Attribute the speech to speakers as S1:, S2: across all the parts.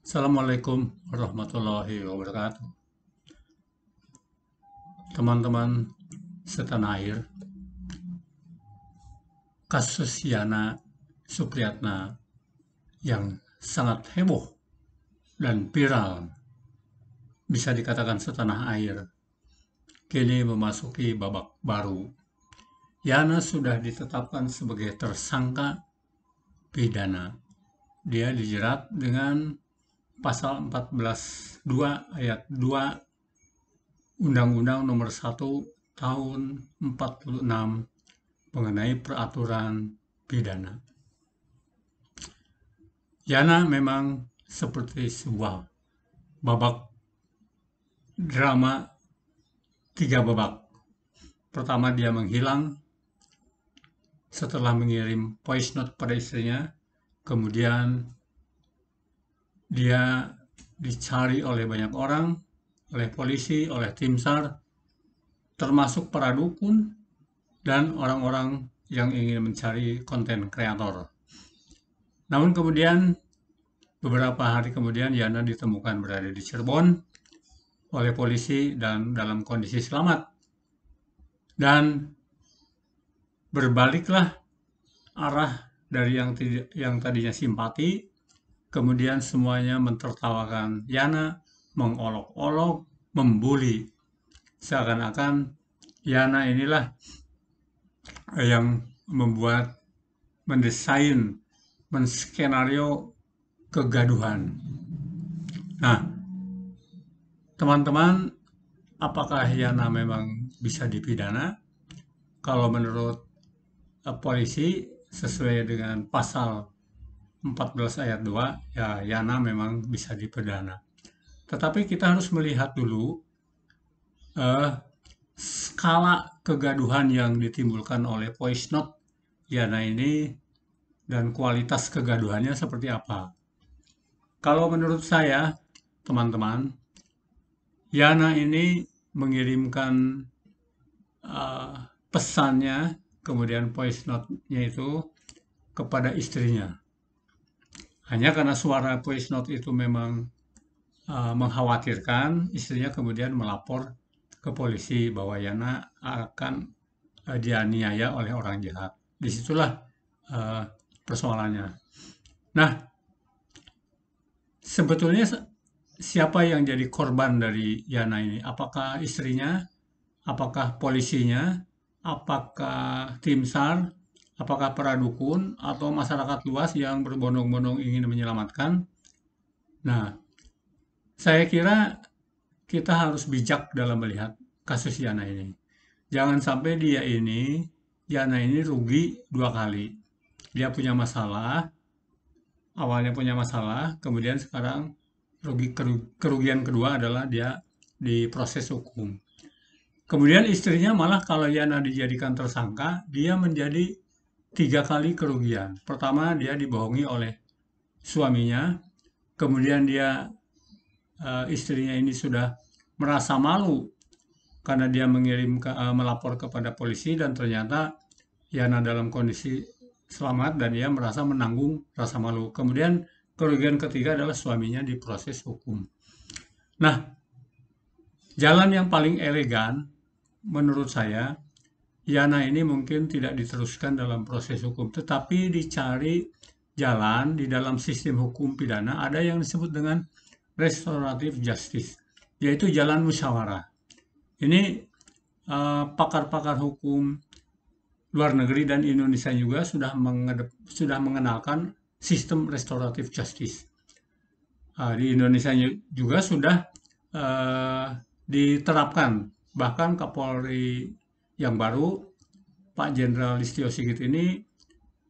S1: Assalamualaikum warahmatullahi wabarakatuh. Teman-teman setanah air, kasus Yana Supriyatna yang sangat heboh dan viral, bisa dikatakan setanah air, kini memasuki babak baru. Yana sudah ditetapkan sebagai tersangka pidana. Dia dijerat dengan pasal 14.2 ayat 2 Undang-Undang Nomor 1 Tahun 46 mengenai peraturan pidana. Yana memang seperti sebuah babak drama 3 babak. Pertama, dia menghilang setelah mengirim voice note pada istrinya. Kemudian dia dicari oleh banyak orang, oleh polisi, oleh tim SAR, termasuk para dukun dan orang-orang yang ingin mencari konten kreator. Namun kemudian, beberapa hari kemudian, Yana ditemukan berada di Cirebon oleh polisi dan dalam kondisi selamat. Dan berbaliklah arah dari yang tadinya simpati, kemudian semuanya mentertawakan Yana, mengolok-olok, membuli. Seakan-akan Yana inilah yang mendesain, menskenario kegaduhan. Nah, teman-teman, apakah Yana memang bisa dipidana? Kalau menurut polisi, sesuai dengan pasal 14 ayat 2, ya Yana memang bisa dipidana. Tetapi kita harus melihat dulu skala kegaduhan yang ditimbulkan oleh voice note Yana ini dan kualitas kegaduhannya seperti apa. Kalau menurut saya, teman-teman, Yana ini mengirimkan pesannya, kemudian voice note-nya itu kepada istrinya. Hanya karena suara voice note itu memang mengkhawatirkan, istrinya kemudian melapor ke polisi bahwa Yana akan dianiaya oleh orang jahat. Disitulah persoalannya. Nah, sebetulnya siapa yang jadi korban dari Yana ini? Apakah istrinya? Apakah polisinya? Apakah tim SAR? Apakah para dukun? Atau masyarakat luas yang berbondong-bondong ingin menyelamatkan? Nah, saya kira kita harus bijak dalam melihat kasus Yana ini. Jangan sampai Yana ini rugi 2 kali. Dia punya masalah, awalnya punya masalah, kemudian sekarang kerugian kedua adalah dia diproses hukum. Kemudian istrinya malah kalau Yana dijadikan tersangka, dia menjadi 3 kali kerugian. Pertama, dia dibohongi oleh suaminya, kemudian istrinya ini sudah merasa malu karena dia melapor kepada polisi dan ternyata Yana dalam kondisi selamat dan dia merasa menanggung rasa malu. Kemudian kerugian ketiga adalah suaminya diproses hukum. Nah, jalan yang paling elegan menurut saya, Yana ini mungkin tidak diteruskan dalam proses hukum, tetapi dicari jalan di dalam sistem hukum pidana ada yang disebut dengan restoratif justice, yaitu jalan musyawarah. Ini pakar-pakar hukum luar negeri dan Indonesia juga sudah mengenalkan sistem restoratif justice. Di Indonesia juga sudah diterapkan. Bahkan Kapolri yang baru, Pak Jenderal Listio Sigit ini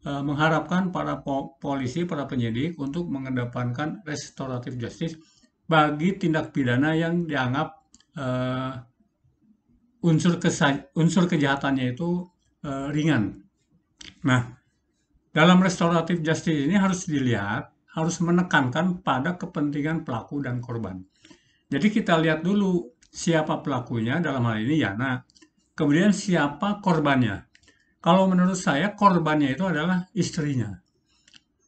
S1: mengharapkan para polisi, para penyidik untuk mengedepankan restoratif justice bagi tindak pidana yang dianggap unsur kejahatannya itu ringan. Nah, dalam restoratif justice ini harus dilihat, harus menekankan pada kepentingan pelaku dan korban. Jadi kita lihat dulu siapa pelakunya, dalam hal ini Yana. Kemudian siapa korbannya. Kalau menurut saya korbannya itu adalah istrinya.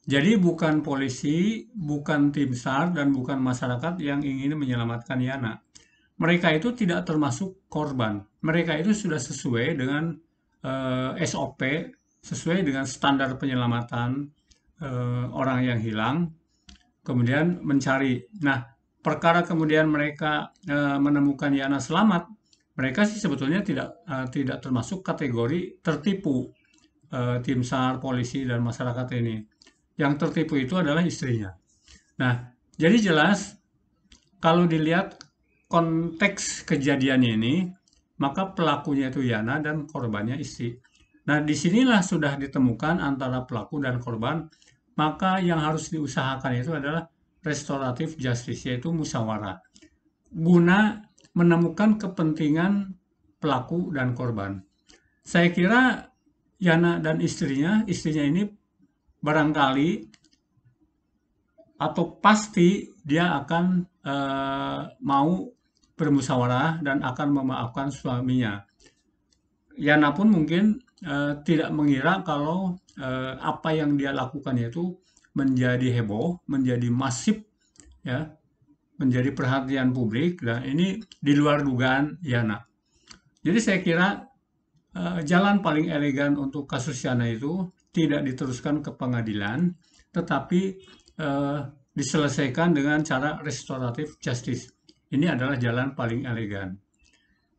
S1: Jadi bukan polisi, bukan tim SAR, dan bukan masyarakat yang ingin menyelamatkan Yana. Mereka itu tidak termasuk korban. Mereka itu sudah sesuai dengan SOP, sesuai dengan standar penyelamatan orang yang hilang, kemudian mencari. Nah, perkara kemudian mereka menemukan Yana selamat, mereka sih sebetulnya tidak termasuk kategori tertipu, tim SAR, polisi, dan masyarakat ini. Yang tertipu itu adalah istrinya. Nah, jadi jelas kalau dilihat konteks kejadiannya ini, maka pelakunya itu Yana dan korbannya istri. Nah, disinilah sudah ditemukan antara pelaku dan korban, maka yang harus diusahakan itu adalah restoratif justice, yaitu musyawarah, guna menemukan kepentingan pelaku dan korban. Saya kira Yana dan istrinya ini barangkali atau pasti dia akan mau bermusyawarah dan akan memaafkan suaminya. Yana pun mungkin tidak mengira kalau apa yang dia lakukan itu menjadi heboh, menjadi masif, ya, menjadi perhatian publik, dan ini di luar dugaan Yana. Jadi saya kira jalan paling elegan untuk kasus Yana itu tidak diteruskan ke pengadilan, tetapi diselesaikan dengan cara restoratif justice. Ini adalah jalan paling elegan.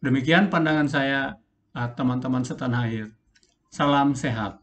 S1: Demikian pandangan saya, teman-teman setanah air. Salam sehat.